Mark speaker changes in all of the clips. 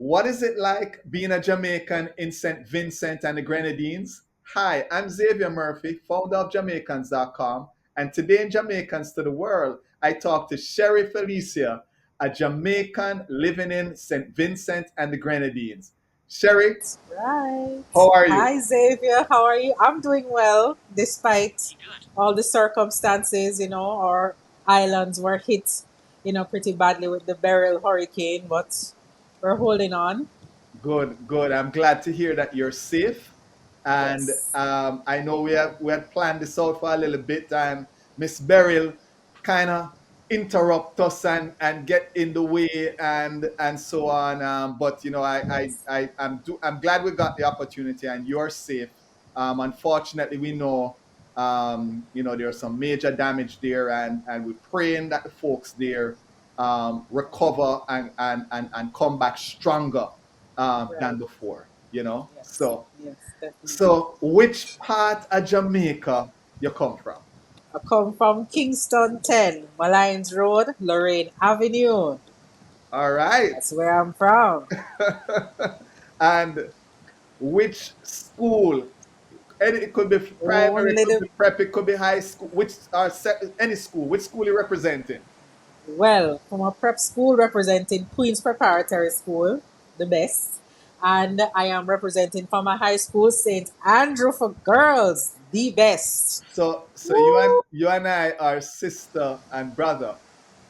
Speaker 1: What is it like being a Jamaican in St. Vincent and the Grenadines? Hi, I'm Xavier Murphy, founder of Jamaicans.com, and today in Jamaicans to the World, I talk to Sherrie Felicia, a Jamaican living in St. Vincent and the Grenadines. Sherrie,
Speaker 2: Right.
Speaker 1: how are you?
Speaker 2: Hi, Xavier. How are you? I'm doing well despite all the circumstances. Our islands were hit, pretty badly with the Beryl hurricane, but we're holding on.
Speaker 1: Good, good. I'm glad to hear that you're safe. And
Speaker 2: Yes.
Speaker 1: I know we had planned this out for a little bit, and Miss Beryl kind of interrupt us and get in the way and so on. But
Speaker 2: Yes.
Speaker 1: I'm glad we got the opportunity, and you're safe. Unfortunately, we know there's some major damage there, and we're praying that the folks there recover and come back stronger
Speaker 2: Right.
Speaker 1: than before. You know,
Speaker 2: Yes.
Speaker 1: so
Speaker 2: Yes, definitely.
Speaker 1: so which part of Jamaica you come from?
Speaker 2: I come from Kingston 10, Malines Road, Lorraine Avenue.
Speaker 1: All right.
Speaker 2: That's where I'm from.
Speaker 1: And which school? Any, it could be primary, it
Speaker 2: Only
Speaker 1: could
Speaker 2: the
Speaker 1: be prep, it could be high school. Which any school? Which school you representing?
Speaker 2: Well, from a prep school representing Queen's Preparatory School, the best. And I am representing from a high school, St. Andrew for Girls, the best.
Speaker 1: So
Speaker 2: Woo!
Speaker 1: you and I are sister and brother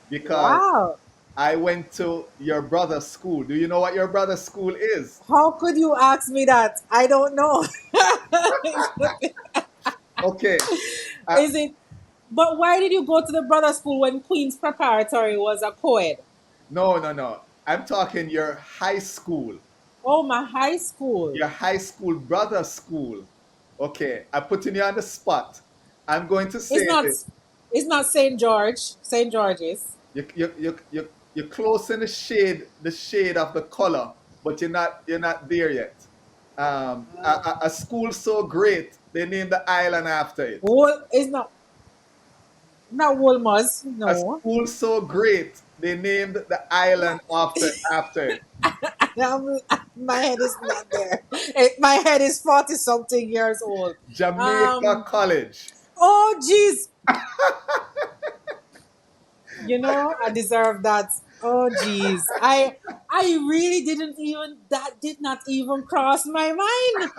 Speaker 1: because
Speaker 2: Wow.
Speaker 1: I went to your brother's school. Do you know what your brother's school is?
Speaker 2: How could you ask me that? I don't know.
Speaker 1: Okay. Uh,
Speaker 2: Is it? But why did you go to the brother school when Queen's Preparatory was a co-ed?
Speaker 1: no, no, no. I'm talking your high school.
Speaker 2: Oh, my high school.
Speaker 1: Your high school brother school. Okay, I'm putting you on the spot. I'm going to say
Speaker 2: It's not.
Speaker 1: this.
Speaker 2: It's not St. George. St. George's.
Speaker 1: You're close in the shade of the color, but you're not there yet. A school so great they named the island after it.
Speaker 2: It's not Wolmer's.
Speaker 1: A
Speaker 2: No.
Speaker 1: school so great they named the island after it.
Speaker 2: Um, my head is not there. My head is 40 something years old.
Speaker 1: Jamaica
Speaker 2: Um,
Speaker 1: College.
Speaker 2: oh, jeez. I deserve that. Oh, jeez. I really didn't even, that did not even cross my mind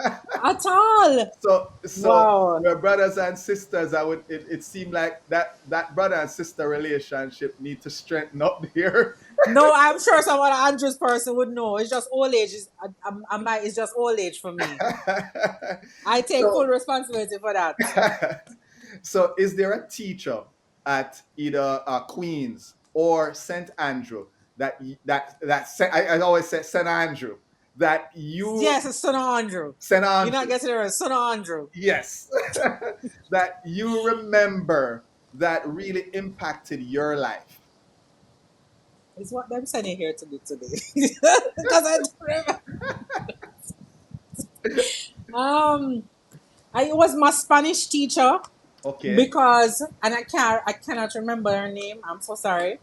Speaker 2: at all.
Speaker 1: So
Speaker 2: Wow.
Speaker 1: we're brothers and sisters. It seemed like that brother and sister relationship need to strengthen up here.
Speaker 2: No, I'm sure someone Andrew's person would know. It's just old age. It's just old age for me. I take full
Speaker 1: so
Speaker 2: responsibility for that.
Speaker 1: so is there a teacher at either Queens or St. Andrew I always say St. Andrew that you
Speaker 2: Yes, it's son of Andrew.
Speaker 1: St.
Speaker 2: You're not
Speaker 1: Andrew,
Speaker 2: getting it right. Son of Andrew.
Speaker 1: yes, that you remember that really impacted your life?
Speaker 2: It's what them sending here to do today. Because I don't remember. Um, I was my Spanish teacher
Speaker 1: Okay.
Speaker 2: because, and I cannot remember her name. I'm so sorry.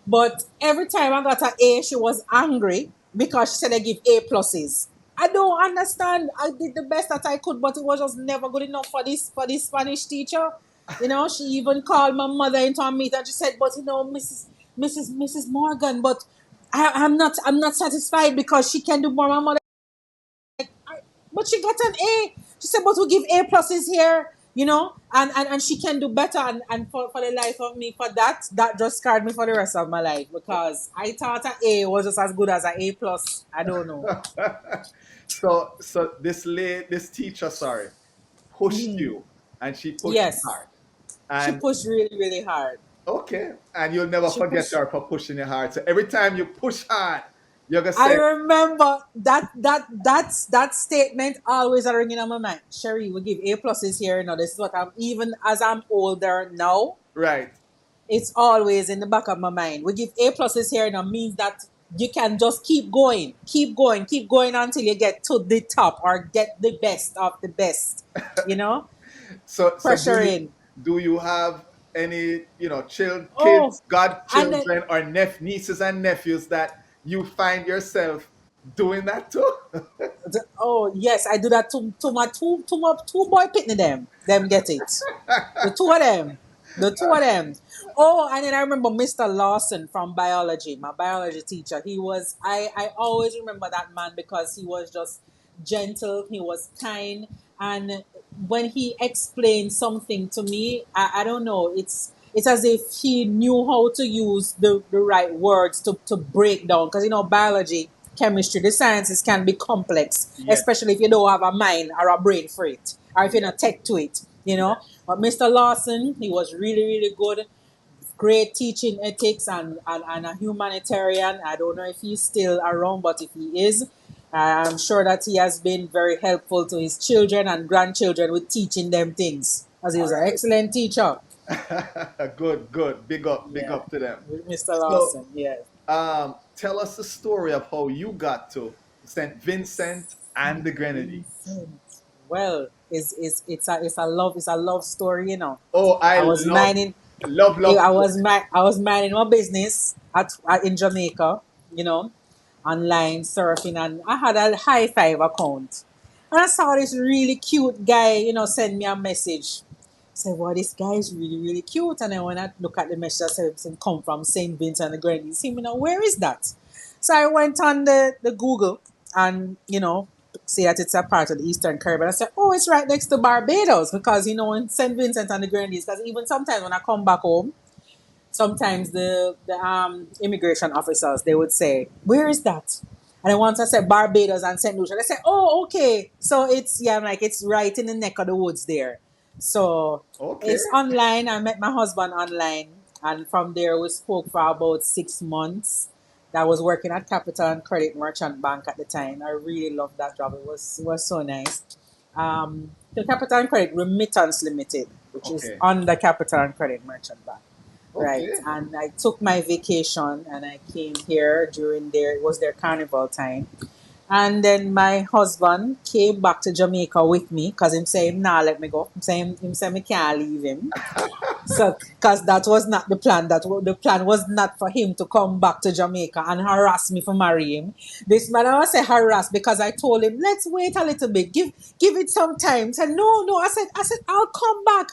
Speaker 2: But every time I got an A, she was angry because she said I give A pluses. I don't understand. I did the best that I could, but it was just never good enough for this Spanish teacher. She even called my mother into a meeting and she said, "But Mrs. Morgan, but I'm not satisfied because she can do more." My mother, but she got an A. She said, "But we give A pluses here." And she can do better, and for the life of me, for that just scarred me for the rest of my life because I thought an A was just as good as an A plus. I don't know.
Speaker 1: So this teacher, sorry, pushed
Speaker 2: Mhm.
Speaker 1: you, and she pushed
Speaker 2: Yes,
Speaker 1: hard.
Speaker 2: she
Speaker 1: And
Speaker 2: pushed really, really hard.
Speaker 1: okay, and you'll never
Speaker 2: She
Speaker 1: forget
Speaker 2: pushed.
Speaker 1: her for pushing you hard. So every time you push hard, you're gonna
Speaker 2: I
Speaker 1: say,
Speaker 2: remember that statement always ringing on my mind. Sherry, we give A pluses here. This is what I'm even as I'm older now.
Speaker 1: right.
Speaker 2: It's always in the back of my mind. We give A pluses here now means that you can just keep going until you get to the top or get the best of the best. You know,
Speaker 1: So
Speaker 2: pressure in.
Speaker 1: do you have any
Speaker 2: Oh,
Speaker 1: kids,
Speaker 2: and then
Speaker 1: godchildren, or nieces and nephews that you find yourself Doing that too?
Speaker 2: Oh yes, I do that to my two boy pitney them get it. The two of them. The two of them. Oh, and then I remember Mr. Lawson from biology, my biology teacher. I always remember that man because he was just gentle, he was kind, and when he explained something to me, I don't know, it's as if he knew how to use the right words to break down. Because biology, chemistry, the sciences can be complex,
Speaker 1: Yes,
Speaker 2: especially if you don't have a mind or a brain for it, or if you're
Speaker 1: yes,
Speaker 2: not tech to it,
Speaker 1: yes.
Speaker 2: But Mr. Lawson, he was really, really good. Great teaching ethics and a humanitarian. I don't know if he's still around, but if he is, I'm sure that he has been very helpful to his children and grandchildren with teaching them things, as he
Speaker 1: All
Speaker 2: was an excellent teacher.
Speaker 1: right. Good, good. Big
Speaker 2: Yeah,
Speaker 1: up to them.
Speaker 2: Mr.
Speaker 1: So,
Speaker 2: Lawson, yeah.
Speaker 1: tell us the story of how you got to St. Vincent and the Grenadines.
Speaker 2: Vincent. Well, it's a love story.
Speaker 1: Oh,
Speaker 2: I was minding
Speaker 1: love story.
Speaker 2: I was minding my business in Jamaica, you know, online surfing, and I had a high five account. And I saw this really cute guy, send me a message. I said, "Well, this guy is really, really cute." And then when I look at the message, I said, "It come from St. Vincent and the Grenadines." Where is that? So I went on the Google and, see that it's a part of the Eastern Caribbean. I said, "Oh, it's right next to Barbados," because, in St. Vincent and the Grenadines, because even sometimes when I come back home, sometimes the immigration officers, they would say, "Where is that?" And then once I said Barbados and St. Lucia, they said, "Oh, okay." So I'm like, it's right in the neck of the woods there. So
Speaker 1: Okay.
Speaker 2: it's online. I met my husband online, and from there we spoke for about 6 months. I was working at Capital and Credit Merchant Bank at the time. I really loved that job. It was so nice. The Capital and Credit Remittance Limited, which is
Speaker 1: Okay.
Speaker 2: under Capital and Credit Merchant Bank. Right.
Speaker 1: Okay.
Speaker 2: And I took my vacation and I came here during it was their carnival time. And then my husband came back to Jamaica with me because him say him nah let me go. Him say me can't leave him. So, because that was not the plan. The plan was not for him to come back to Jamaica and harass me for marrying him. This man, I was say harass because I told him, let's wait a little bit, give it some time. He said, no, no. I said, I'll come back.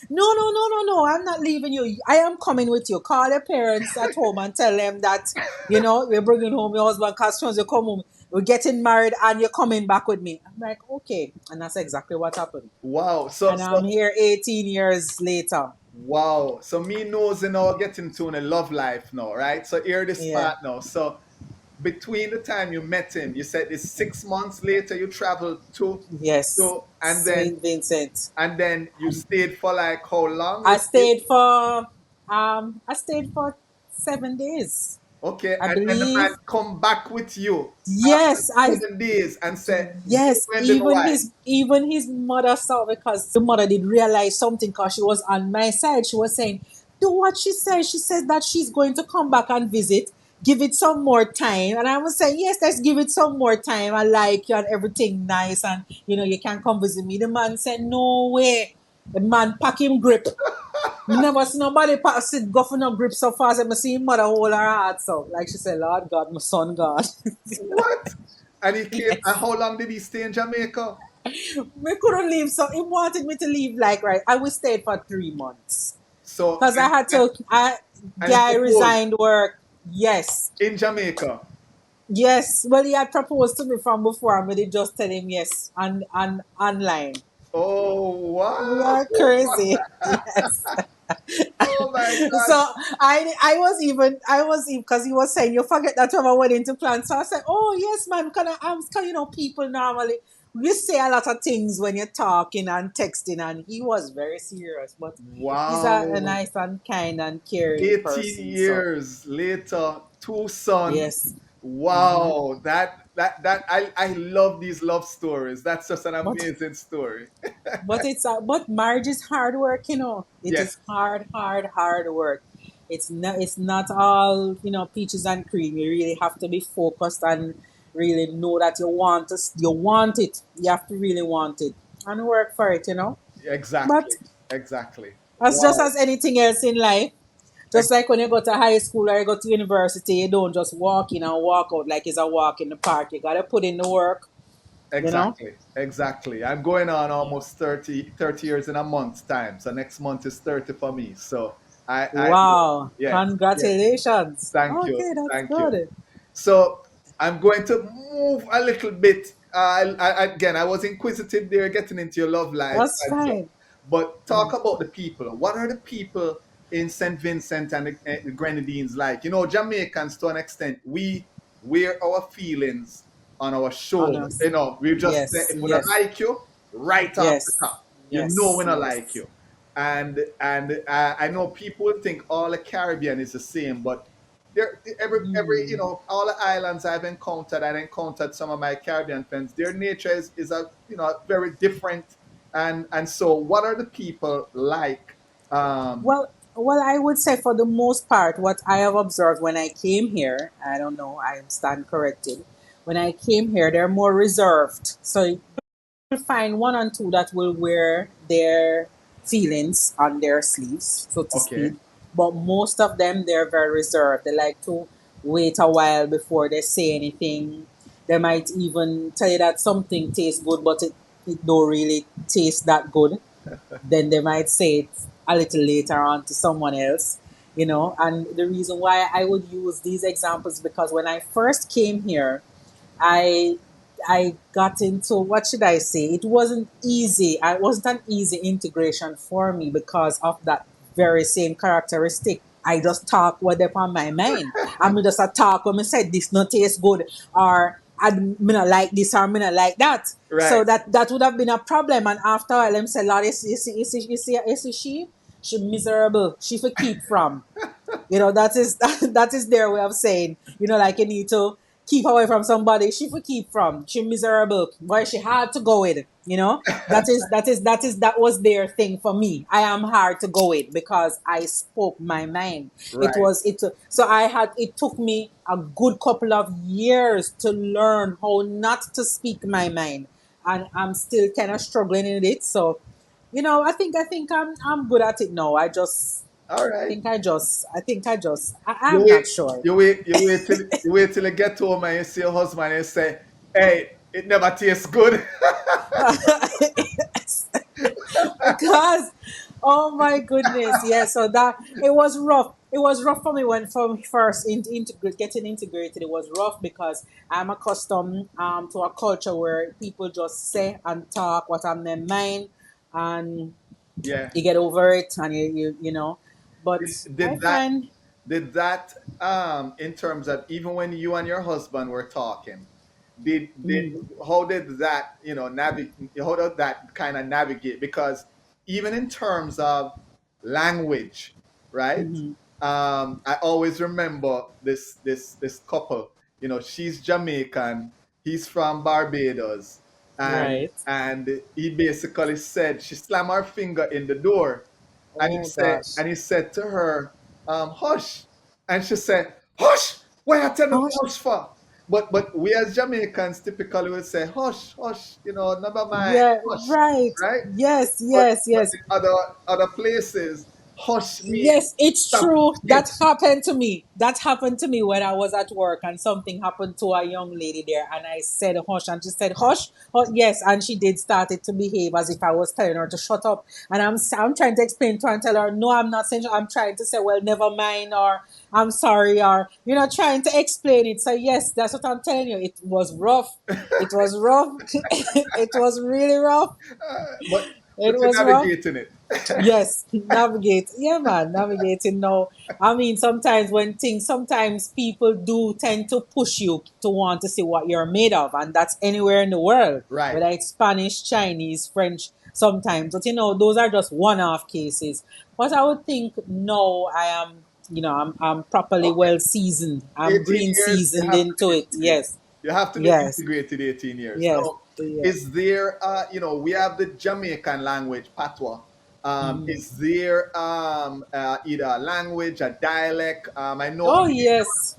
Speaker 2: No, no, no, no, no. I'm not leaving you. I am coming with you. Call your parents at home and tell them that you're bringing home your husband. Because soon as you come home, we're getting married and you're coming back with me. I'm like, okay, and that's exactly what happened.
Speaker 1: Wow.
Speaker 2: And I'm here 18 years later.
Speaker 1: Wow. So me knows getting to in a love life now, right? So here this
Speaker 2: Yeah.
Speaker 1: part now. So between the time you met him, you said it's 6 months later you traveled
Speaker 2: Yes.
Speaker 1: to
Speaker 2: St. Vincent.
Speaker 1: and then you
Speaker 2: And
Speaker 1: stayed for like how long?
Speaker 2: I stayed for I stayed for 7 days,
Speaker 1: Okay,
Speaker 2: I
Speaker 1: and then the man
Speaker 2: believe.
Speaker 1: come back with you after
Speaker 2: Yes, I
Speaker 1: 7 days and said, "You
Speaker 2: yes,
Speaker 1: going to be my
Speaker 2: even
Speaker 1: wife."
Speaker 2: his mother saw, because the mother did realize something because she was on my side. She was saying, "Do what she says." She said that she's going to come back and visit. Give it some more time. And I was saying, "Yes, let's give it some more time. I like you and everything nice, and you can come visit me." The man said, "No way." The man pack him grip. Me never see nobody sit go for no grip so fast. I see him mother hold her heart so. Like she said, "Lord God, my son God."
Speaker 1: What? And he came, and
Speaker 2: Yes.
Speaker 1: how long did he stay in Jamaica?
Speaker 2: We couldn't leave, so he wanted me to leave. Like, right, I was stayed for 3 months
Speaker 1: So,
Speaker 2: because I had to.
Speaker 1: and he
Speaker 2: Guy
Speaker 1: proposed
Speaker 2: resigned work. Yes,
Speaker 1: in Jamaica.
Speaker 2: yes. Well, he had proposed to me from before, and we did just tell him yes, and online.
Speaker 1: Oh,
Speaker 2: We
Speaker 1: wow.
Speaker 2: are crazy. Yes.
Speaker 1: Oh my
Speaker 2: So
Speaker 1: gosh.
Speaker 2: I was because he was saying you forget that you have a wedding to plan. So I said, "Oh yes, man, because people normally you say a lot of things when you're talking and texting," and he was very serious, but he's a
Speaker 1: Wow.
Speaker 2: nice and kind and caring
Speaker 1: 18
Speaker 2: person. So
Speaker 1: years later, two sons.
Speaker 2: yes. Hmm.
Speaker 1: Wow. I love these love stories. That's just an
Speaker 2: But
Speaker 1: amazing story.
Speaker 2: but marriage is hard work. It
Speaker 1: Yes,
Speaker 2: is hard, hard, hard work. It's not all peaches and cream. You really have to be focused and really know that you want it. You have to really want it and work for it. But
Speaker 1: exactly. Exactly.
Speaker 2: as just
Speaker 1: Wow.
Speaker 2: as anything else in life, Just like when you go to high school or you go to university, you don't just walk in and walk out like it's a walk in the park. You gotta put in the work, you know?
Speaker 1: Exactly, exactly. I'm going on almost 30 years in a month's time. So next month is 30 for me. So I
Speaker 2: Wow.
Speaker 1: yes, yes.
Speaker 2: Congratulations.
Speaker 1: Thank you,
Speaker 2: Okay, that's
Speaker 1: thank you.
Speaker 2: good.
Speaker 1: So I'm going to move a little bit. Again, I was inquisitive there, getting into your love life
Speaker 2: That's
Speaker 1: and so.
Speaker 2: fine.
Speaker 1: But talk about the people. What are the people in St. Vincent and the Grenadines like? You know, Jamaicans to an extent, we wear our feelings on our shoulder.
Speaker 2: Honest.
Speaker 1: You know, we just say,
Speaker 2: Yes,
Speaker 1: if we don't
Speaker 2: yes,
Speaker 1: like you, right off the
Speaker 2: yes,
Speaker 1: top, you know we
Speaker 2: yes,
Speaker 1: don't like
Speaker 2: yes.
Speaker 1: you. And I know people think all the Caribbean is the same, but there every
Speaker 2: Mm.
Speaker 1: all the islands I've encountered some of my Caribbean friends. Their nature is a very different, and so what are the people like?
Speaker 2: Well, I would say for the most part, what I have observed when I came here, I don't know, I stand corrected. When I came here, they're more reserved. So find one and two that will wear their feelings on their sleeves, so to speak.
Speaker 1: Okay,
Speaker 2: But most of them, they're very reserved. They like to wait a while before they say anything. They might even tell you that something tastes good, but it don't really taste that good. Then they might say it a little later on to someone else, you know. And the reason why I would use these examples because when I first came here, I I got into what should I say? It wasn't easy. It wasn't an easy integration for me because of that very same characteristic. I just talk what up on my mind. I mean just a talk when I said this not taste good or I me not like this or me not like that. So
Speaker 1: right,
Speaker 2: that would have been a problem. And after all, them say, Lord, you see she miserable. She for keep from. You know, that is that is their way of saying, you know, like you need to keep away from somebody she would keep from. She miserable. Boy, she hard to go with. You know? That was their thing for me. I am hard to go with because I spoke my mind. It
Speaker 1: right.
Speaker 2: was it so I had it took me a good couple of years to learn how not to speak my mind. And I'm still kind of struggling in it. So, you know, I think I'm good at it now.
Speaker 1: All right. You
Speaker 2: I'm
Speaker 1: wait,
Speaker 2: not sure.
Speaker 1: you wait till you get home and you see your husband and you say, "Hey, it never tastes good."
Speaker 2: Because oh my goodness, yeah, so that it was rough for me when from first getting integrated. It was rough because I'm accustomed to a culture where people just say and talk what on their mind, and
Speaker 1: Yeah.
Speaker 2: you get over it and you know, but
Speaker 1: Did,
Speaker 2: I
Speaker 1: did that
Speaker 2: find
Speaker 1: did that in terms of even when you and your husband were talking, did
Speaker 2: mm,
Speaker 1: how did that navigate how did that kind of navigate? Because even in terms of language, right?
Speaker 2: mhm,
Speaker 1: I always remember this couple. She's Jamaican, he's from Barbados, and
Speaker 2: right.
Speaker 1: he basically said she slammed her finger in the door, and he
Speaker 2: Oh
Speaker 1: said
Speaker 2: gosh.
Speaker 1: and he said to her, hush. And she said, hush, why I tell you
Speaker 2: Gosh.
Speaker 1: hush for? But we as Jamaicans typically would say, hush, hush, never mind,
Speaker 2: Yeah,
Speaker 1: hush,
Speaker 2: right.
Speaker 1: right?
Speaker 2: Yes,
Speaker 1: But
Speaker 2: yes,
Speaker 1: but
Speaker 2: yes.
Speaker 1: in other places, hush means
Speaker 2: Yes, it's
Speaker 1: stop
Speaker 2: true.
Speaker 1: it.
Speaker 2: That happened to me. That happened to me when I was at work, and something happened to a young lady there. And I said, hush. And she said, hush. Oh, yes. And she did started to behave as if I was telling her to shut up. And I'm trying to explain to her and tell her, no, I'm not saying, I'm trying to say, well, never mind, or I'm sorry, or, trying to explain it. So, yes, that's what I'm telling you. It was rough. It was rough. It was really rough.
Speaker 1: But
Speaker 2: It
Speaker 1: you're
Speaker 2: was rough.
Speaker 1: navigating it.
Speaker 2: Yes, navigate. Yeah, man, navigating now. I mean, sometimes people do tend to push you to want to see what you're made of, and that's anywhere in the world,
Speaker 1: Right.
Speaker 2: whether it's Spanish, Chinese, French, sometimes. But those are just one off cases. But I would think, no, I am, I'm properly
Speaker 1: Okay.
Speaker 2: well seasoned. I'm
Speaker 1: 18
Speaker 2: green
Speaker 1: years, you
Speaker 2: seasoned
Speaker 1: have to
Speaker 2: into it.
Speaker 1: integrate.
Speaker 2: Yes,
Speaker 1: You have to be
Speaker 2: yes,
Speaker 1: integrated 18 years.
Speaker 2: yes,
Speaker 1: Now,
Speaker 2: yes.
Speaker 1: is there, we have the Jamaican language, patois.
Speaker 2: Mhm.
Speaker 1: Is there either a language, a dialect? I know,
Speaker 2: Oh, yes,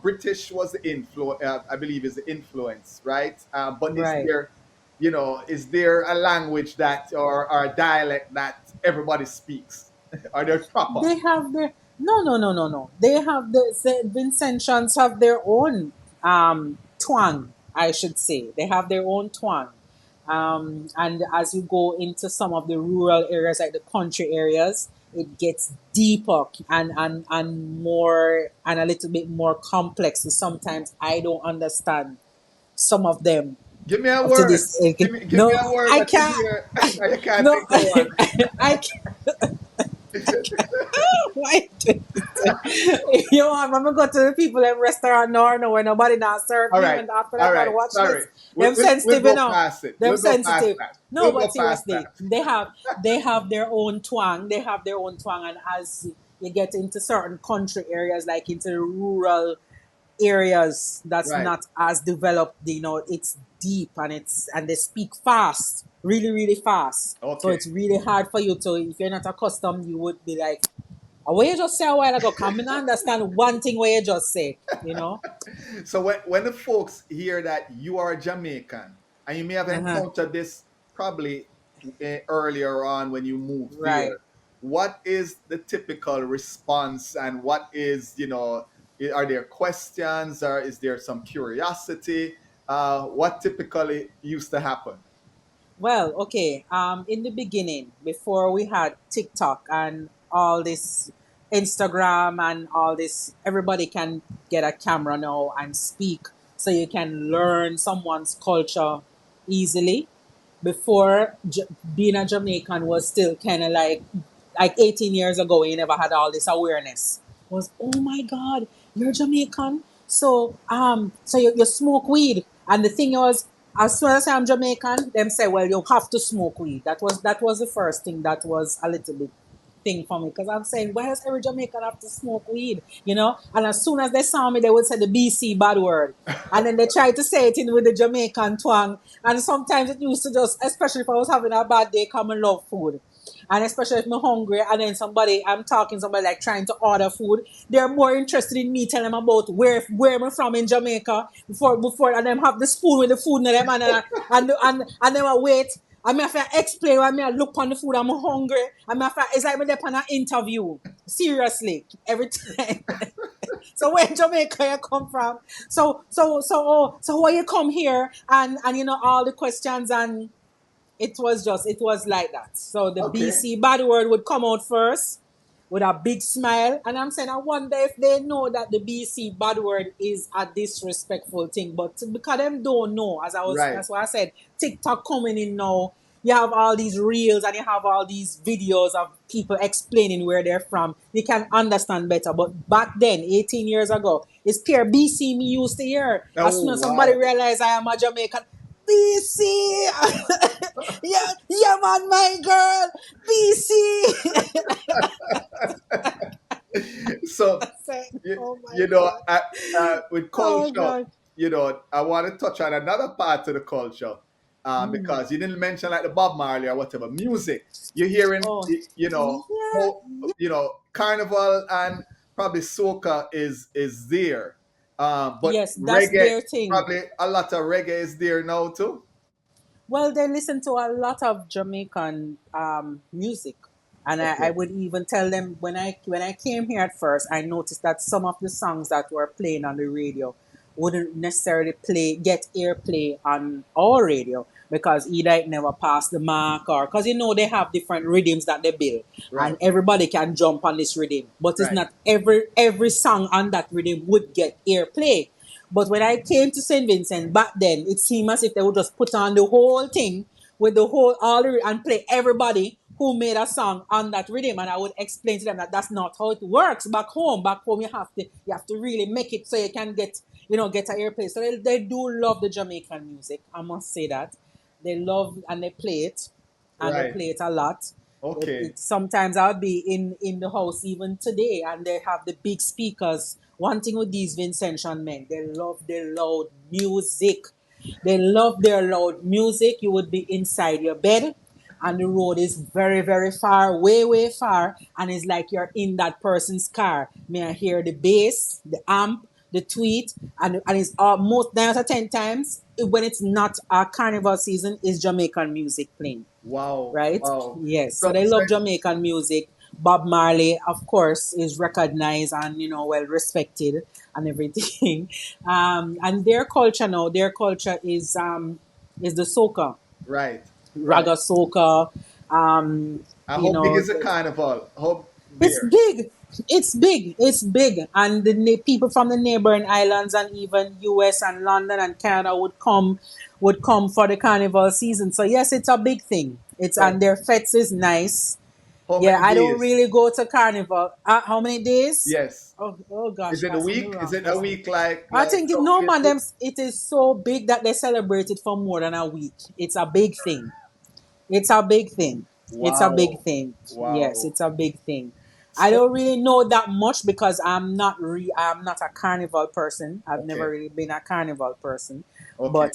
Speaker 1: British was the influence, I believe is the influence, right? But
Speaker 2: right.
Speaker 1: is there a language or a dialect that everybody speaks? Are they proper?
Speaker 2: They have their No, no, no, no, no. They have the Vincentians have their own twang, I should say. They have their own twang. And as you go into some of the rural areas, like the country areas, it gets deeper and more and a little bit more complex. So sometimes I don't understand some of them
Speaker 1: Give me a
Speaker 2: up to
Speaker 1: word.
Speaker 2: this.
Speaker 1: Give me
Speaker 2: No,
Speaker 1: a word
Speaker 2: I
Speaker 1: that you
Speaker 2: can't.
Speaker 1: hear. You can't
Speaker 2: No,
Speaker 1: think of one.
Speaker 2: I why you know, I'm gonna go to the people in restaurant now, no, where nobody not serve
Speaker 1: All
Speaker 2: me,
Speaker 1: right.
Speaker 2: and after
Speaker 1: All
Speaker 2: that, man,
Speaker 1: right.
Speaker 2: watch
Speaker 1: Sorry.
Speaker 2: this. Them
Speaker 1: We'll
Speaker 2: sensitive, you
Speaker 1: go
Speaker 2: know.
Speaker 1: past it.
Speaker 2: Them
Speaker 1: We'll go past
Speaker 2: sensitive.
Speaker 1: that.
Speaker 2: No,
Speaker 1: We'll
Speaker 2: but
Speaker 1: go past
Speaker 2: seriously,
Speaker 1: that.
Speaker 2: they have their own twang. They have their own twang, and as you get into certain country areas, like into the rural areas that's
Speaker 1: Right.
Speaker 2: not as developed, you know, it's deep and they speak fast, really, really fast. So
Speaker 1: Okay.
Speaker 2: it's really hard for you to, if you're not accustomed, you would be like, what you just say a while ago, come and understand one thing what you just say, you know?
Speaker 1: So when the folks hear that you are Jamaican, and you may have
Speaker 2: Uh-huh.
Speaker 1: encountered this probably earlier on when you moved
Speaker 2: Right.
Speaker 1: there, what is the typical response, and what is, are there questions, or is there some curiosity? What typically used to happen?
Speaker 2: Well, okay. In the beginning, before we had TikTok and all this Instagram and all this, everybody can get a camera now and speak, so you can learn someone's culture easily. Before, being a Jamaican was still kind of like 18 years ago. You never had all this awareness. Was, oh my God, you're Jamaican. So you smoke weed, and the thing was, as soon as I'm Jamaican, them say, well, you have to smoke weed. That was the first thing that was a little bit thing for me, because I'm saying, why does every Jamaican have to smoke weed? You know? And as soon as they saw me, they would say the BC bad word. And then they tried to say it in with the Jamaican twang. And sometimes it used to just, especially if I was having a bad day, come and love food. And especially if I'm hungry and then I'm talking to somebody like trying to order food, they're more interested in me telling them about where I'm from in Jamaica before and them have the spoon with the food in them and then I wait. I mean, if I explain why me I look on the food, I'm hungry. I mean, it's like me there on an interview. Seriously, every time. So where in Jamaica you come from? So why you come here and you know all the questions, and it was like that. So the
Speaker 1: Okay.
Speaker 2: BC bad word would come out first with a big smile. And I'm saying, I wonder if they know that the BC bad word is a disrespectful thing. But because them don't know,
Speaker 1: Right.
Speaker 2: that's why I said TikTok coming in now. You have all these reels and you have all these videos of people explaining where they're from. You can understand better. But back then, 18 years ago, it's pure BC me used to hear. As soon
Speaker 1: Oh,
Speaker 2: as somebody
Speaker 1: wow.
Speaker 2: realized I am a Jamaican, BC. Yeah, yeah, man, my girl, BC.
Speaker 1: So,
Speaker 2: Oh my
Speaker 1: you know,
Speaker 2: God.
Speaker 1: with
Speaker 2: Oh
Speaker 1: culture,
Speaker 2: God.
Speaker 1: I want to touch on another part of the culture,
Speaker 2: Mm.
Speaker 1: because you didn't mention like the Bob Marley or whatever music. You're hearing,
Speaker 2: Oh, yeah.
Speaker 1: how, carnival and probably soca is there, but
Speaker 2: Yes, that's
Speaker 1: reggae,
Speaker 2: their thing.
Speaker 1: probably a lot of reggae is there now too.
Speaker 2: Well, they listen to a lot of Jamaican music, and I
Speaker 1: Okay,
Speaker 2: would even tell them when I came here at first, I noticed that some of the songs that were playing on the radio wouldn't necessarily get airplay on our radio, because either it never passed the mark, or because they have different rhythms that they build,
Speaker 1: right,
Speaker 2: and everybody can jump on this rhythm, but it's
Speaker 1: right,
Speaker 2: not every song on that rhythm would get airplay. But when I came to St. Vincent back then, it seemed as if they would just put on the whole thing with the whole all the and play everybody who made a song on that rhythm, and I would explain to them that that's not how it works back home. Back home, you have to really make it so you can get a airplay. So they do love the Jamaican music. I must say that they love and they play it, and they
Speaker 1: right.
Speaker 2: play it a lot.
Speaker 1: Okay,
Speaker 2: Sometimes I'll be in the house even today, and they have the big speakers. One thing with these Vincentian men, they love their loud music. They love their loud music. You would be inside your bed, and the road is very, very far, way, way far, and it's like you're in that person's car. May I hear the bass, the amp, the tweet, and it's most 9 out of 10 times when it's not a carnival season, is Jamaican music playing,
Speaker 1: wow,
Speaker 2: right?
Speaker 1: wow.
Speaker 2: Yes. So
Speaker 1: So,
Speaker 2: they
Speaker 1: so
Speaker 2: love Jamaican music. Bob Marley, of course, is recognized and well respected and everything. And their culture now, their culture is the soca,
Speaker 1: Right. Right.
Speaker 2: raga soca. Um,
Speaker 1: And
Speaker 2: you
Speaker 1: how big
Speaker 2: know,
Speaker 1: is the carnival? How
Speaker 2: it's
Speaker 1: there?
Speaker 2: big. It's big. It's big. And the people from the neighboring islands and even US and London and Canada would come for the carnival season. So yes, it's a big thing. It's
Speaker 1: So
Speaker 2: and their fets is nice.
Speaker 1: how
Speaker 2: Yeah,
Speaker 1: many
Speaker 2: I don't
Speaker 1: days?
Speaker 2: really go to carnival. How many days?
Speaker 1: Yes.
Speaker 2: Oh gosh,
Speaker 1: Is it a
Speaker 2: asking the
Speaker 1: week? Is
Speaker 2: wrong
Speaker 1: it a
Speaker 2: person.
Speaker 1: week like
Speaker 2: I
Speaker 1: like
Speaker 2: think
Speaker 1: some
Speaker 2: no man,
Speaker 1: places?
Speaker 2: them it is so big that they celebrate it for more than a week. It's a big thing. It's a big thing. It's a big
Speaker 1: Wow.
Speaker 2: thing. Yes,
Speaker 1: Wow.
Speaker 2: it's a big thing. I
Speaker 1: So
Speaker 2: don't really know that much because I'm not a carnival person. I've never
Speaker 1: okay.
Speaker 2: really been a carnival person.
Speaker 1: Okay.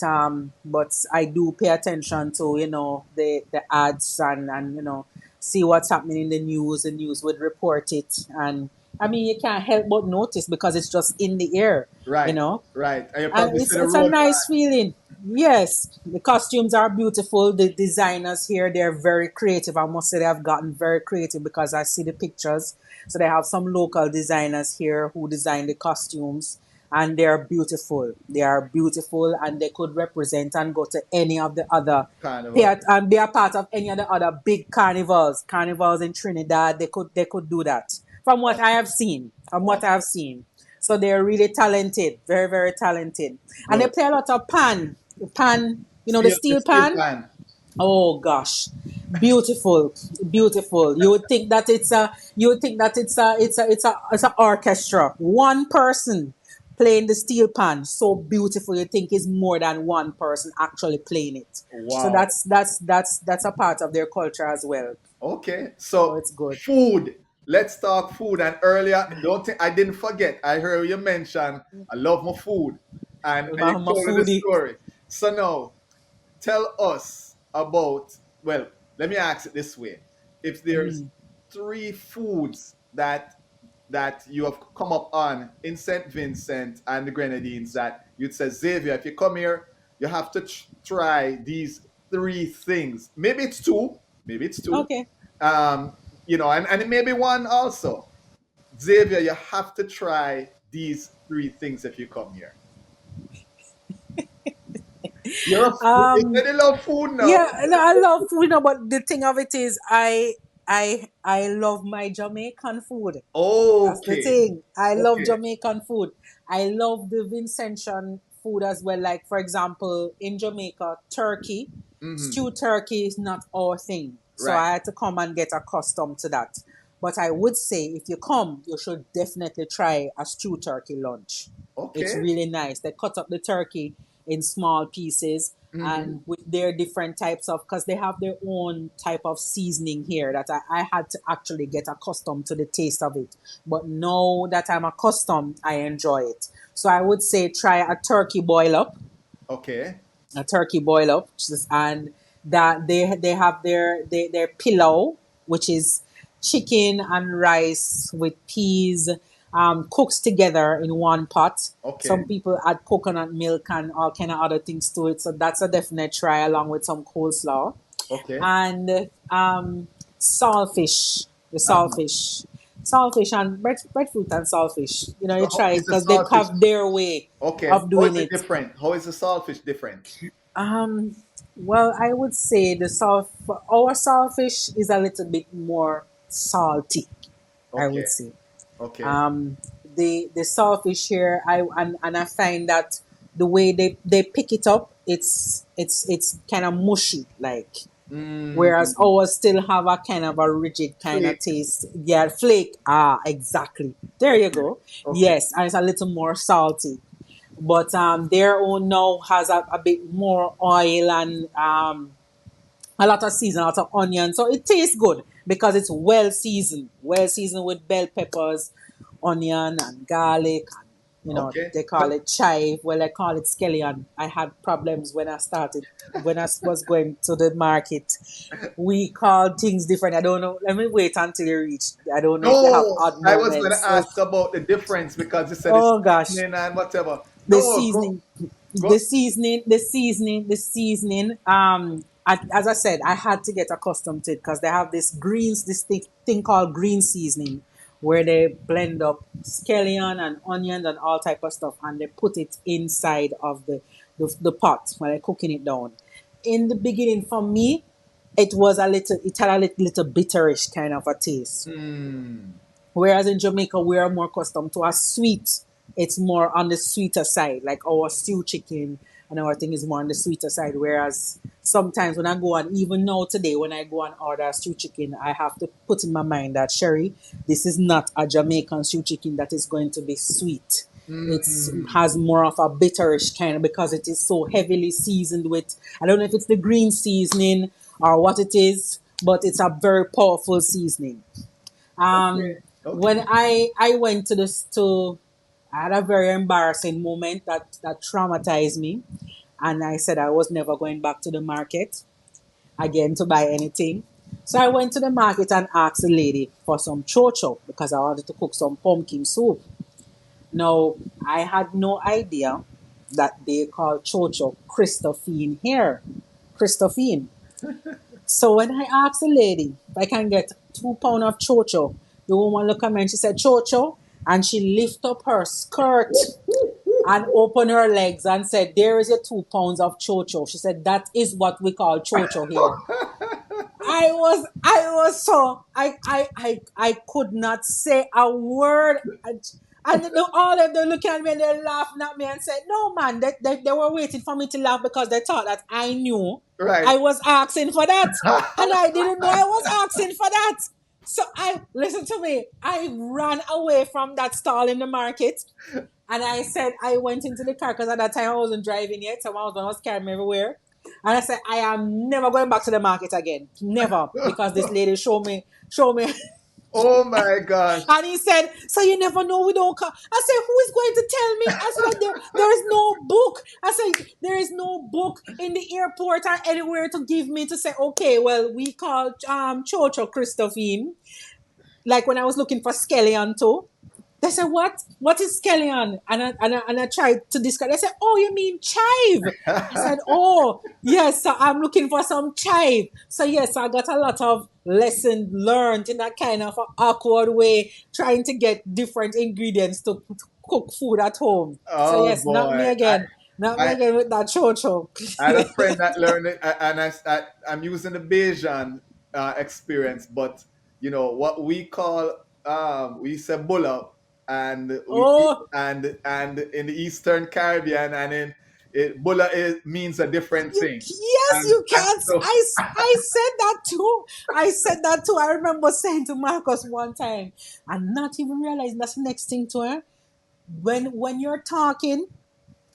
Speaker 2: But I do pay attention to, the ads and see what's happening in the news. The news would report it, and I mean you can't help but notice because it's just in the air, you
Speaker 1: Right.
Speaker 2: know.
Speaker 1: Right. And you
Speaker 2: And
Speaker 1: probably
Speaker 2: it's
Speaker 1: see the
Speaker 2: it's a
Speaker 1: road
Speaker 2: nice
Speaker 1: man.
Speaker 2: feeling. Yes, the costumes are beautiful. The designers here, they're very creative. I must say they have gotten very creative because I see the pictures. So they have some local designers here who design the costumes, and they're beautiful. They are beautiful, and they could represent and go to any of the other
Speaker 1: Carnival.
Speaker 2: and be a part of any of the other big carnivals in Trinidad. They could do that. From what I have seen, from
Speaker 1: Wow.
Speaker 2: what I have seen. So they're really talented, very, very talented. And they
Speaker 1: Good.
Speaker 2: play a lot of pan, the
Speaker 1: The
Speaker 2: steel
Speaker 1: steel
Speaker 2: pan.
Speaker 1: pan.
Speaker 2: Oh gosh, beautiful, beautiful. You would think that it's a orchestra. One person playing the steel pan, so beautiful. You think it's more than one person actually playing it. So
Speaker 1: Wow.
Speaker 2: that's a part of their culture as well.
Speaker 1: Okay.
Speaker 2: So
Speaker 1: So
Speaker 2: it's good.
Speaker 1: food. Let's talk food. And earlier, don't think I didn't forget. I heard you mention I love my food. And you
Speaker 2: I'm a
Speaker 1: told me the
Speaker 2: foodie.
Speaker 1: story. So now tell us about, well, let me ask it this way. If there's
Speaker 2: Mm.
Speaker 1: three foods that you have come up on in St. Vincent and the Grenadines that you'd say, Xavier, if you come here, you have to try these three things. Maybe it's two, maybe it's two.
Speaker 2: Okay.
Speaker 1: Um, and it may be one also. Xavier, you have to try these three things if you come here. You
Speaker 2: Um.
Speaker 1: said you love food now.
Speaker 2: Yeah, no, I love food, but the thing of it is, I love my Jamaican food. That's the
Speaker 1: Okay.
Speaker 2: thing. I love
Speaker 1: Okay.
Speaker 2: Jamaican food. I love the Vincentian food as well. Like for example, in Jamaica, turkey,
Speaker 1: Hmm.
Speaker 2: stewed turkey is not our thing. So
Speaker 1: Right.
Speaker 2: I had to come and get accustomed to that. But I would say if you come, you should definitely try a stewed turkey lunch. It's
Speaker 1: Okay.
Speaker 2: really nice. They cut up the turkey in small pieces
Speaker 1: Hmm.
Speaker 2: and with their different types of because they have their own type of seasoning here that I had to actually get accustomed to the taste of it, but now that I'm accustomed I enjoy it. So I would say try
Speaker 1: Okay.
Speaker 2: a turkey boil up and that they have their pillau, which is chicken and rice with peas, cooked together in one pot.
Speaker 1: Okay.
Speaker 2: Some people add coconut milk and all kind of other things to it, so that's a definite try along with some coleslaw
Speaker 1: Okay.
Speaker 2: and saltfish, the
Speaker 1: Uh-huh.
Speaker 2: saltfish and breadfruit and saltfish. You
Speaker 1: So how
Speaker 2: try it
Speaker 1: is the
Speaker 2: because they
Speaker 1: saltfish?
Speaker 2: have their way
Speaker 1: Okay.
Speaker 2: of
Speaker 1: How is
Speaker 2: doing
Speaker 1: it
Speaker 2: it.
Speaker 1: different? How is the saltfish different?
Speaker 2: Um, well, I would say our saltfish is a little bit more salty. I
Speaker 1: Okay.
Speaker 2: would say.
Speaker 1: Okay.
Speaker 2: Um, the saltfish here, and I find that the way they pick it up, it's kind of mushy, like whereas
Speaker 1: Mm,
Speaker 2: ours still have a kind of a rigid kind of
Speaker 1: flake.
Speaker 2: taste. Yeah, flake. Ah, exactly. There you
Speaker 1: Okay.
Speaker 2: go.
Speaker 1: Okay.
Speaker 2: Yes, and it's a little more salty. But their own now has a bit more oil and a lot of season, a lot of onion. So it tastes good because it's well seasoned with bell peppers, onion, and garlic. And,
Speaker 1: Okay.
Speaker 2: they call it chive. Well, I call it scallion. I had problems when I was going to the market. We call things different. I don't know. Let me wait until you reach. I don't know if you have
Speaker 1: No,
Speaker 2: odd
Speaker 1: I was going to
Speaker 2: moments.
Speaker 1: ask about the difference because you said it's
Speaker 2: Oh gosh,
Speaker 1: seasoning and whatever.
Speaker 2: the
Speaker 1: No, go,
Speaker 2: seasoning,
Speaker 1: go.
Speaker 2: the seasoning. as I said, I had to get accustomed to it because they have this thing called green seasoning, where they blend up scallion and onions and all type of stuff, and they put it inside of the pot while they're cooking it down. In the beginning, for me, it had a little bitterish kind of a taste.
Speaker 1: Mm.
Speaker 2: Whereas in Jamaica, we are more accustomed to a sweet. It's more on the sweeter side, like our stew chicken and our thing is more on the sweeter side. Whereas sometimes when I go on, even now today, when I go and order stew chicken, I have to put in my mind that, Sherry, this is not a Jamaican stew chicken that is going to be sweet. It's
Speaker 1: Mm.
Speaker 2: has more of a bitterish kind of, because it is so heavily seasoned with, I don't know if it's the green seasoning or what it is, but it's a very powerful seasoning.
Speaker 1: Okay.
Speaker 2: When
Speaker 1: Okay.
Speaker 2: I went to this to I had a very embarrassing moment that traumatized me, and I said I was never going back to the market again to buy anything. So I went to the market and asked the lady for some chocho because I wanted to cook some pumpkin soup. Now, I had no idea that they call chocho Christophine here. Christophine. So when I asked the lady if I can get 2 pounds of chocho, the woman looked at me and she said, Chocho. And she lifted up her skirt and opened her legs and said, There is your 2 pounds of chocho. She said, That is what we call chocho here. I was so I could not say a word. And all of them looking at me and they're laughing at me and said, No man, they were waiting for me to laugh because they thought that I knew
Speaker 1: Right.
Speaker 2: I was asking for that. And I didn't know I was asking for that. So I listen to me. I ran away from that stall in the market. And I said, I went into the car because at that time I wasn't driving yet. So my husband was carrying me everywhere. And I said, I am never going back to the market again. Never. Because this lady showed me.
Speaker 1: Oh my gosh.
Speaker 2: And he said, So you never know we don't come. I said, Who is going to tell me? I said, there is no book. I said, There is no book in the airport or anywhere to give me to say, okay, well, we call Chocho Christophine. Like when I was looking for scallion too. They said, What? What is scallion? And I tried to describe. They said, Oh, you mean chive? I said, Oh, yes. So I'm looking for some chive. So yes, I got a lot of lesson learned in that kind of a awkward way, trying to get different ingredients to cook food at home. So
Speaker 1: Oh
Speaker 2: yes, not me
Speaker 1: boy.
Speaker 2: again. Not me
Speaker 1: I,
Speaker 2: again with that chocho.
Speaker 1: I had a friend that learned it, and I'm using the Bayesian experience, but what we call we say bulla, and we
Speaker 2: Oh,
Speaker 1: and in the Eastern Caribbean, and in bulla means a different
Speaker 2: you,
Speaker 1: thing,
Speaker 2: yes, you
Speaker 1: and
Speaker 2: can't.
Speaker 1: so
Speaker 2: I said that too. I said that too. I remember saying to Marcus one time, and not even realizing that's the next thing to her. When you're talking,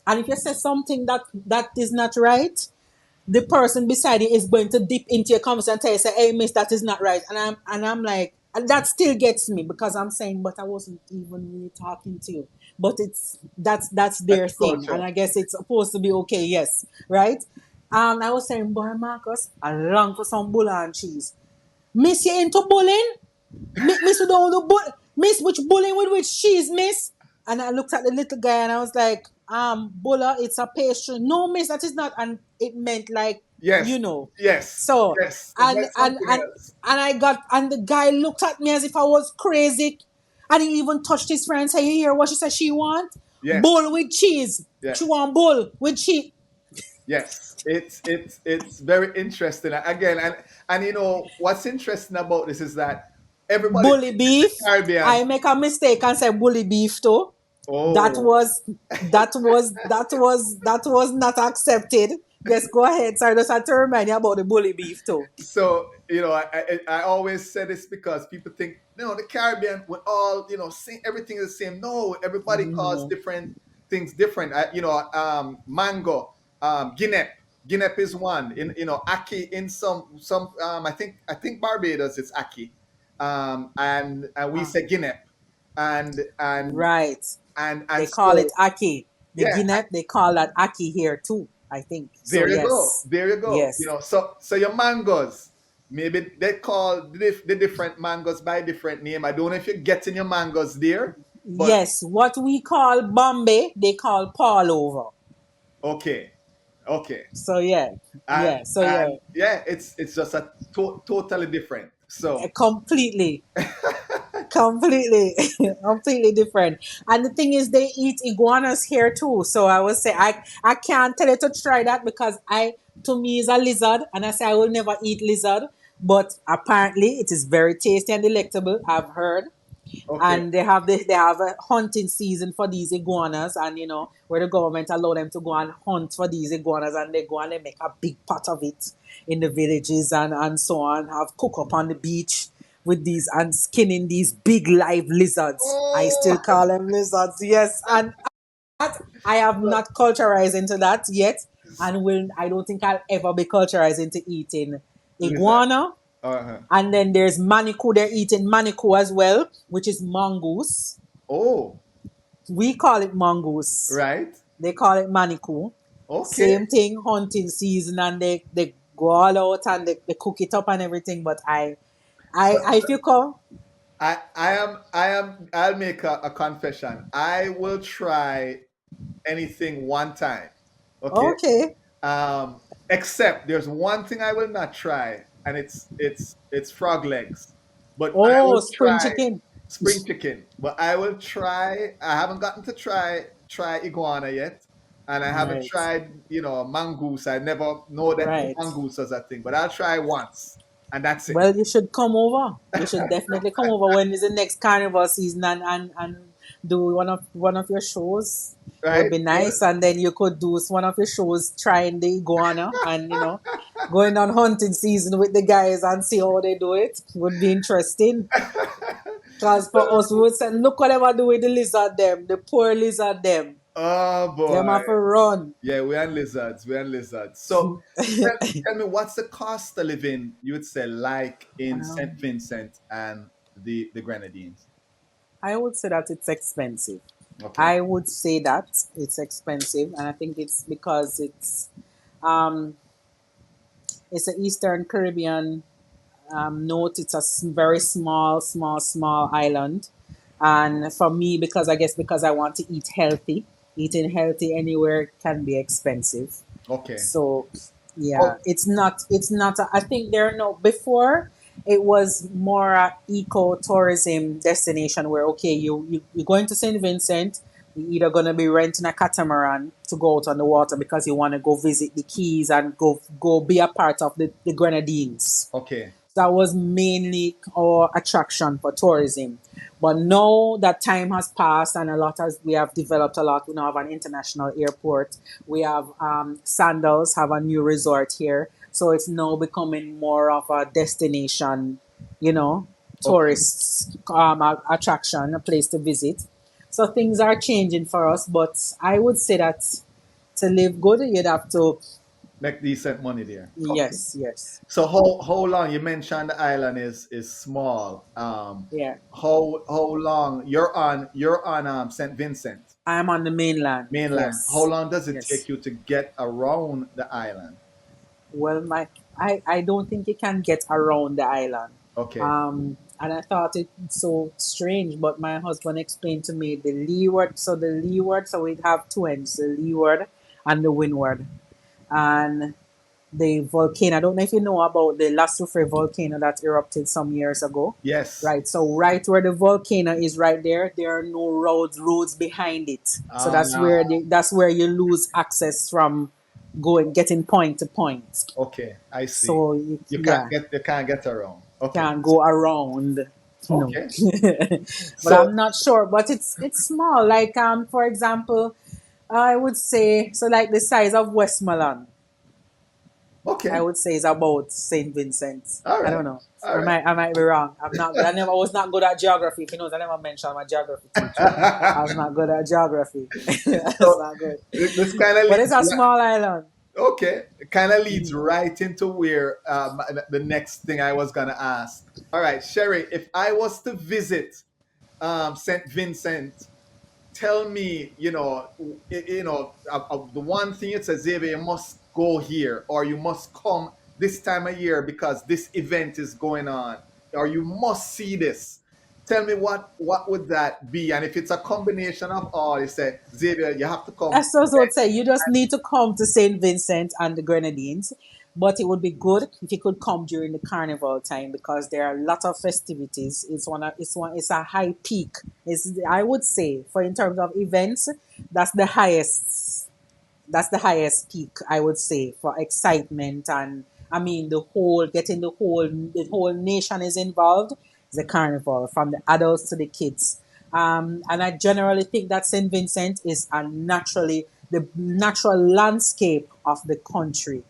Speaker 2: and if you say something that is not right, the person beside you is going to dip into your conversation and tell you, say, Hey, miss, that is not right. And I'm like, and that still gets me because I'm saying, but I wasn't even really talking to you. But that's their
Speaker 1: that's
Speaker 2: thing. And
Speaker 1: culture.
Speaker 2: I guess it's supposed to be okay, yes. Right? I was saying, boy, Marcus, I long for some bull and cheese. Miss, you into bullying? Miss, we don't do bull. Miss, which bullying with which cheese, miss? And I looked at the little guy and I was like, bulla, it's a pastry. No, miss, that is not. And it meant like,
Speaker 1: Yes,
Speaker 2: you know.
Speaker 1: yes,
Speaker 2: So,
Speaker 1: yes. It
Speaker 2: and
Speaker 1: meant
Speaker 2: and
Speaker 1: something
Speaker 2: and
Speaker 1: else.
Speaker 2: and the guy looked at me as if I was crazy. And he even touched his friend and said, You hear what she said she want?
Speaker 1: Yes,
Speaker 2: Bull with cheese. She
Speaker 1: yes.
Speaker 2: want bull with cheese.
Speaker 1: Yes, it's very interesting. Again, and what's interesting about this is that everybody
Speaker 2: Bully
Speaker 1: in the
Speaker 2: beef.
Speaker 1: Caribbean.
Speaker 2: I make a mistake and say bully beef too. That
Speaker 1: Oh,
Speaker 2: was that was not accepted. Yes, go ahead. Sorry, just had to remind you about the bully beef too.
Speaker 1: so I always say this because people think the Caribbean with all everything is the same. No, everybody calls
Speaker 2: No.
Speaker 1: different things different. Mango, guinep. Guinep is one. In Aki in some I think Barbados it's Aki, and we
Speaker 2: Ah,
Speaker 1: say Guinep, and
Speaker 2: right.
Speaker 1: and
Speaker 2: They call it
Speaker 1: so
Speaker 2: aki. The
Speaker 1: yeah.
Speaker 2: Guinea, they call that aki here too, I think. So
Speaker 1: There you go.
Speaker 2: yes.
Speaker 1: There you go.
Speaker 2: Yes.
Speaker 1: So your mangoes, maybe they call the different mangoes by different name. I don't know if you're getting your mangoes there, but
Speaker 2: Yes. What we call Bombay, they call Paul over.
Speaker 1: okay, Okay.
Speaker 2: So yeah,
Speaker 1: And
Speaker 2: so yeah,
Speaker 1: yeah, it's just a totally different. So
Speaker 2: completely. Completely, completely different. And the thing is, they eat iguanas here too. So I would say I can't tell you to try that because to me is a lizard, and I say I will never eat lizard. But apparently, it is very tasty and delectable. I've heard,
Speaker 1: okay.
Speaker 2: and they have a hunting season for these iguanas, and where the government allow them to go and hunt for these iguanas, and they go and they make a big pot of it in the villages and so on, have cook up on the beach with these and skinning these big live lizards. I still
Speaker 1: Oh,
Speaker 2: call them lizards, yes. And I have
Speaker 1: so,
Speaker 2: not culturized into that yet, and will I don't think I'll ever be culturized into eating
Speaker 1: lizard.
Speaker 2: iguana.
Speaker 1: Uh-huh.
Speaker 2: And then there's maniku. They're eating maniku as well, which is mongoose.
Speaker 1: Oh,
Speaker 2: We call it mongoose.
Speaker 1: right.
Speaker 2: They call it maniku.
Speaker 1: Okay.
Speaker 2: Same thing, hunting season, and they go all out and they cook it up and everything. But I if you come,
Speaker 1: I'll make a confession. I will try anything one time. Okay.
Speaker 2: okay.
Speaker 1: Except there's one thing I will not try, and it's frog legs. But I
Speaker 2: Oh,
Speaker 1: will
Speaker 2: spring
Speaker 1: try
Speaker 2: chicken.
Speaker 1: spring chicken. But I will try. I haven't gotten to try iguana yet, and I haven't
Speaker 2: Right,
Speaker 1: tried mongoose. I never know that
Speaker 2: right.
Speaker 1: mongoose is a thing, but I'll try once, and that's it.
Speaker 2: Well, you should come over. You should definitely come over when is the next carnival season and do one of your shows. It would
Speaker 1: Right?
Speaker 2: be nice, and then you could do one of your shows trying the iguana and going on hunting season with the guys and see how they do it. Would be interesting. Cause for us, we would say, look what they do with the lizard them, the poor lizard them.
Speaker 1: Oh
Speaker 2: Them
Speaker 1: boy.
Speaker 2: have to run.
Speaker 1: Yeah, we're on lizards. We're on lizards. So tell me, what's the cost of living, you would say, like in St.
Speaker 2: Um,
Speaker 1: Vincent and the Grenadines?
Speaker 2: I would say that it's expensive.
Speaker 1: Okay.
Speaker 2: I would say that it's expensive, and I think it's because um, it's an Eastern Caribbean note. It's a very small, small, small island, and for me, because I guess because I want to eat healthy, eating healthy anywhere can be expensive.
Speaker 1: Okay.
Speaker 2: So yeah,
Speaker 1: Oh,
Speaker 2: it's not I think there are no before it was more a eco tourism destination where okay you're going to St. Vincent, you're either going to be renting a catamaran to go out on the water because you want to go visit the keys and go be a part of the Grenadines.
Speaker 1: okay.
Speaker 2: That was mainly our attraction for tourism. But now that time has passed and we have developed a lot. We now have an international airport. We have Sandals have a new resort here. So it's now becoming more of a destination, you know,
Speaker 1: Okay.
Speaker 2: tourist attraction, a place to visit. So things are changing for us. But I would say that to live good, you'd have to,
Speaker 1: Make decent money there. Okay.
Speaker 2: yes, yes,
Speaker 1: So how long, you mentioned the island is small.
Speaker 2: yeah.
Speaker 1: How long you're on St. Vincent
Speaker 2: I'm on the mainland.
Speaker 1: mainland. How
Speaker 2: Yes.
Speaker 1: long does it take
Speaker 2: Yes.
Speaker 1: you to get around the island?
Speaker 2: Well, I don't think you can get around the island.
Speaker 1: Okay.
Speaker 2: And I thought it so strange, but my husband explained to me the leeward. So the leeward, so we have two ends, the leeward and the windward. And the volcano, I don't know if you know about the La Soufre volcano that erupted some years ago.
Speaker 1: Yes.
Speaker 2: Right. So right where the volcano is right there are no roads behind it. So
Speaker 1: Ah,
Speaker 2: that's where you lose access from getting point to point.
Speaker 1: okay, I see.
Speaker 2: So yeah,
Speaker 1: You can't get around. Okay.
Speaker 2: can't go around. No.
Speaker 1: Okay.
Speaker 2: But
Speaker 1: So
Speaker 2: I'm not sure. But it's small. Like for example, I would say so like the size of Westmoreland. I
Speaker 1: okay.
Speaker 2: would say is about St. Vincent.
Speaker 1: All
Speaker 2: I
Speaker 1: right.
Speaker 2: don't know.
Speaker 1: All right.
Speaker 2: I might be wrong. I'm not good. I was not good at geography. If you know, I never mentioned my geography teacher. I was not good at geography. That's
Speaker 1: So
Speaker 2: not good.
Speaker 1: this kind of
Speaker 2: But it's
Speaker 1: leads
Speaker 2: a small island.
Speaker 1: okay, it kind of leads
Speaker 2: Mhm.
Speaker 1: right into where the next thing I was gonna ask. All right, Sherry, if I was to visit St. Vincent, tell me, the one thing it says, Xavier, you must go here, or you must come this time of year because this event is going on, or you must see this. Tell me what would that be? And if it's a combination of all, you say, Xavier, you have to come.
Speaker 2: As I would say, you just need to come to St. Vincent and the Grenadines. But it would be good if you could come during the carnival time because there are a lot of festivities. It's a high peak. It's, I would say, for in terms of events, that's the highest that's the highest peak I would say for excitement. And I mean the whole getting the whole nation is involved. The carnival from the adults to the kids. And I generally think that St. Vincent is a naturally the natural landscape of the country.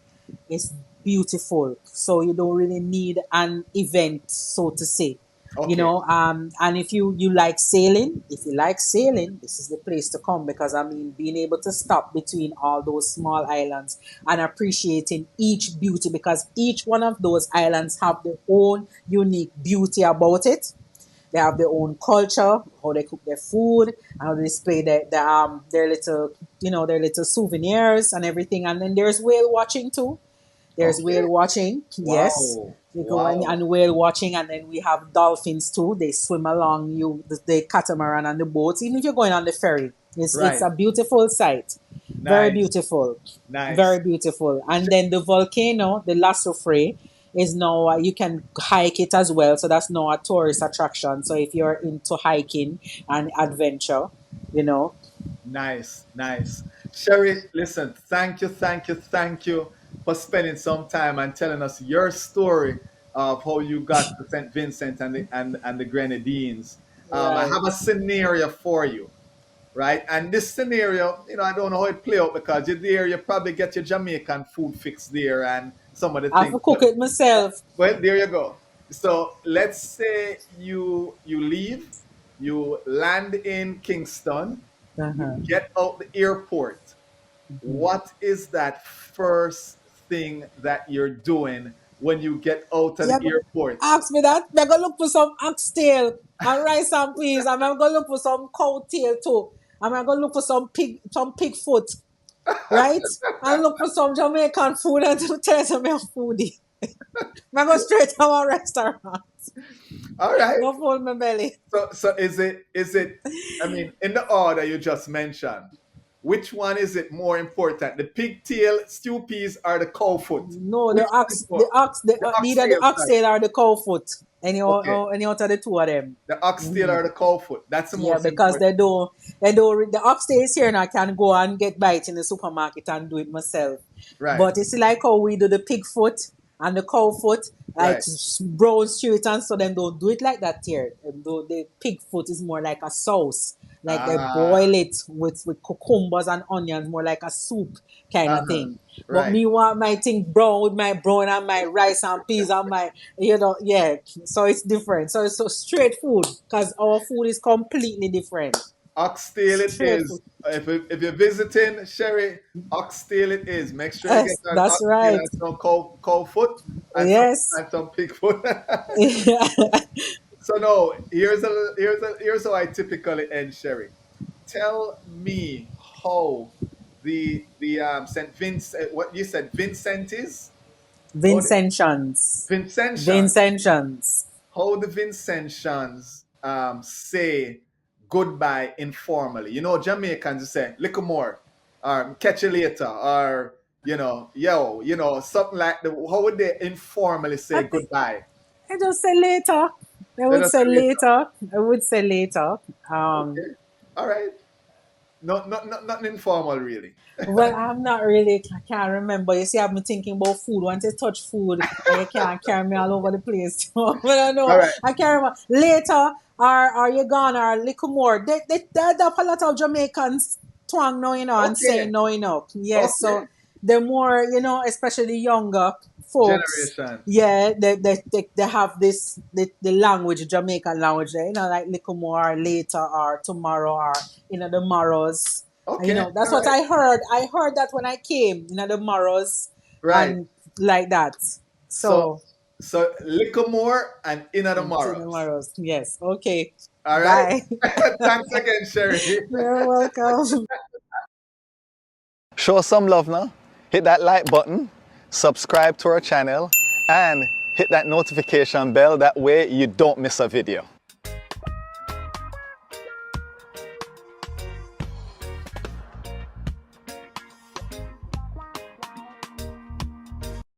Speaker 2: It's beautiful, so you don't really need an event, so to say.
Speaker 1: Okay.
Speaker 2: And if you like sailing, if you like sailing, this is the place to come because I mean, being able to stop between all those small islands and appreciating each beauty because each one of those islands have their own unique beauty about it. They have their own culture, how they cook their food, and how they display their little, their little souvenirs and everything. And then there's whale watching too. There's
Speaker 1: Okay.
Speaker 2: whale watching, yes.
Speaker 1: Wow.
Speaker 2: We go
Speaker 1: Wow.
Speaker 2: and whale watching, and then we have dolphins too. They swim along the catamaran and the boats. Even if you're going on the ferry, it's
Speaker 1: Right.
Speaker 2: a beautiful sight, very
Speaker 1: Nice.
Speaker 2: beautiful,
Speaker 1: Nice.
Speaker 2: very beautiful. And then the volcano, the Lasso is now you can hike it as well. So that's now a tourist attraction. So if you're into hiking and adventure, you know,
Speaker 1: Nice, nice. Sherry, listen, thank you, thank you, thank you for spending some time and telling us your story of how you got to St. Vincent and the Grenadines. I
Speaker 2: right.
Speaker 1: have a scenario for you, right? And this scenario, I don't know how it play out because you're there, you probably get your Jamaican food fix there and some of the
Speaker 2: I have
Speaker 1: things.
Speaker 2: to cook it myself.
Speaker 1: Well, there you go. So let's say you leave, you land in Kingston, you
Speaker 2: Uh-huh.
Speaker 1: get out the airport. What is that first thing that you're doing when you get out of the
Speaker 2: Yeah,
Speaker 1: airport?
Speaker 2: ask me that. I'm gonna look for some oxtail and rice and peas. And I'm gonna look for some cow tail too. And I'm gonna look for some pig foot, right? And look for some Jamaican food and to tell some foodie. I go straight to our restaurant.
Speaker 1: All right.
Speaker 2: Go full my belly.
Speaker 1: So is it I mean, in the order you just mentioned, which one is it more important? The pigtail, stew peas, or the cow foot?
Speaker 2: No,
Speaker 1: Which
Speaker 2: the
Speaker 1: one is
Speaker 2: ox,
Speaker 1: more?
Speaker 2: the ox, the,
Speaker 1: The
Speaker 2: neither the
Speaker 1: oxtail side.
Speaker 2: oxtail or the cow foot.
Speaker 1: Okay.
Speaker 2: Any out of the two of them.
Speaker 1: The oxtail or the cow foot. That's the
Speaker 2: Yeah,
Speaker 1: most
Speaker 2: because
Speaker 1: important.
Speaker 2: the oxtails here and I can go and get bites in the supermarket and do it myself.
Speaker 1: Right.
Speaker 2: But it's like how we do the pig foot and the cow foot, like
Speaker 1: Right.
Speaker 2: brown stew it and so them don't do it like that here. The pig foot is more like a sauce. Like they
Speaker 1: Ah.
Speaker 2: boil it with cucumbers and onions, more like a soup kind of
Speaker 1: Uh-huh.
Speaker 2: thing. But
Speaker 1: Right.
Speaker 2: me want my thing brown with my brown and my rice and peas and my, yeah. So it's different. So it's so straight food because our food is completely different.
Speaker 1: Oxtail it
Speaker 2: Straight food.
Speaker 1: is. If you're visiting Sherry, oxtail it is. Make sure you get
Speaker 2: Yes,
Speaker 1: an
Speaker 2: that's
Speaker 1: oxtail
Speaker 2: right.
Speaker 1: and some cow foot
Speaker 2: Yes.
Speaker 1: and some pig foot. So no, here's how I typically end Sherry. Tell me how the Saint Vincent, what you said Vincent is, how the
Speaker 2: Vincentians.
Speaker 1: Vincentians,
Speaker 2: Vincentians.
Speaker 1: how the Vincentians say goodbye informally. Jamaicans say little more, or catch you later, or yo, something like the. How would they informally
Speaker 2: I
Speaker 1: say
Speaker 2: think
Speaker 1: goodbye?
Speaker 2: I just say later. I
Speaker 1: Let
Speaker 2: would
Speaker 1: us
Speaker 2: say
Speaker 1: say later.
Speaker 2: later. I would say later.
Speaker 1: Okay, all right. Nothing informal really.
Speaker 2: Well, I'm not really, I can't remember. You see, I've been thinking about food. Once you touch food, you can't carry me all over the place. But I
Speaker 1: All
Speaker 2: know,
Speaker 1: right.
Speaker 2: I can't remember. Later, or you gone, or a little more. They adopt a lot of Jamaicans twang now, and saying
Speaker 1: Okay.
Speaker 2: now, Yes, so
Speaker 1: Okay.
Speaker 2: the more, especially younger folks,
Speaker 1: Generation.
Speaker 2: yeah, they have the language, Jamaican language, there, like little more, later, or tomorrow, or, the morrows.
Speaker 1: Okay.
Speaker 2: That's
Speaker 1: All
Speaker 2: what
Speaker 1: right.
Speaker 2: I heard. I heard that when I came, the morrows
Speaker 1: Right.
Speaker 2: and like that.
Speaker 1: So
Speaker 2: So,
Speaker 1: so little more and in the
Speaker 2: to the
Speaker 1: morrows.
Speaker 2: morrows. Yes. Okay.
Speaker 1: All right.
Speaker 2: Bye.
Speaker 1: Thanks again, Sherry.
Speaker 2: You're welcome.
Speaker 3: Show some love now. Hit that like button, subscribe to our channel, and hit that notification bell. That way you don't miss a video.